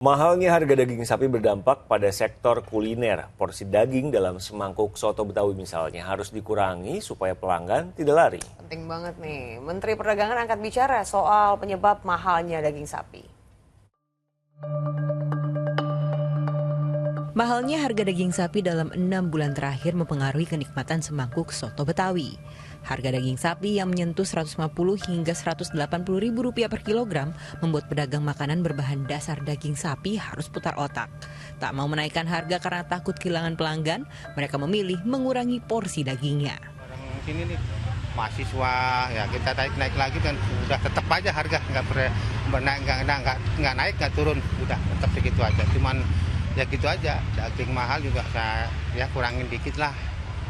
Mahalnya harga daging sapi berdampak pada sektor kuliner. Porsi daging dalam semangkuk soto Betawi misalnya harus dikurangi supaya pelanggan tidak lari. Penting banget nih, Menteri Perdagangan angkat bicara soal penyebab mahalnya daging sapi. Mahalnya harga daging sapi dalam 6 bulan terakhir mempengaruhi kenikmatan semangkuk soto Betawi. Harga daging sapi yang menyentuh 150 hingga 180 ribu rupiah per kilogram membuat pedagang makanan berbahan dasar daging sapi harus putar otak. Tak mau menaikkan harga karena takut kehilangan pelanggan, mereka memilih mengurangi porsi dagingnya. Orang sini nih mahasiswa ya, kita naik lagi dan udah tetap aja harga nggak naik nggak turun, udah tetap segitu aja. Cuman ya gitu aja, daging mahal juga saya ya kurangin dikit lah,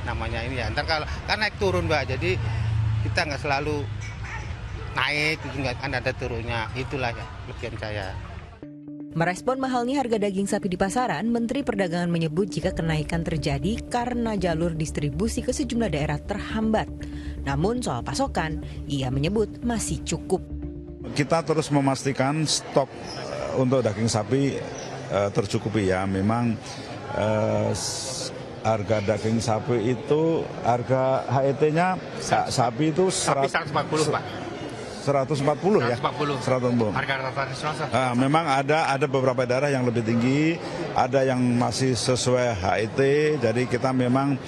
namanya ini ya. Ntar kalau kan naik turun Mbak, jadi kita nggak selalu naik, nggak kan ada turunnya, itulah ya kelebihan saya. Merespon mahalnya harga daging sapi di pasaran, Menteri Perdagangan menyebut jika kenaikan terjadi karena jalur distribusi ke sejumlah daerah terhambat. Namun soal pasokan, ia menyebut masih cukup. Kita terus memastikan stok untuk daging sapi tercukupi ya. Memang harga daging sapi itu, harga HET-nya sapi itu 140 Pak. 140 ya? 140. Harga rata-rata. Memang ada beberapa daerah yang lebih tinggi, ada yang masih sesuai HET, jadi kita memang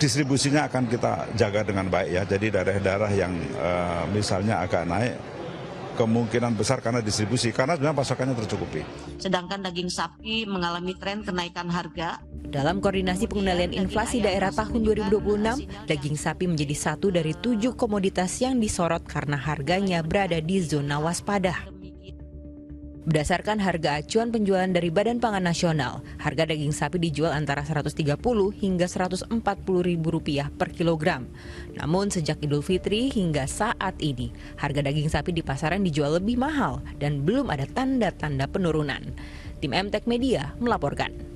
distribusinya akan kita jaga dengan baik ya. Jadi daerah-daerah yang misalnya agak naik, kemungkinan besar karena distribusi, karena sebenarnya pasokannya tercukupi. Sedangkan daging sapi mengalami tren kenaikan harga. Dalam koordinasi pengendalian inflasi daerah tahun 2026, daging sapi menjadi satu dari 7 komoditas yang disorot karena harganya berada di zona waspada. Berdasarkan harga acuan penjualan dari Badan Pangan Nasional, harga daging sapi dijual antara 130 hingga 140 ribu rupiah per kilogram. Namun sejak Idul Fitri hingga saat ini, harga daging sapi di pasaran dijual lebih mahal dan belum ada tanda-tanda penurunan. Tim MTech Media melaporkan.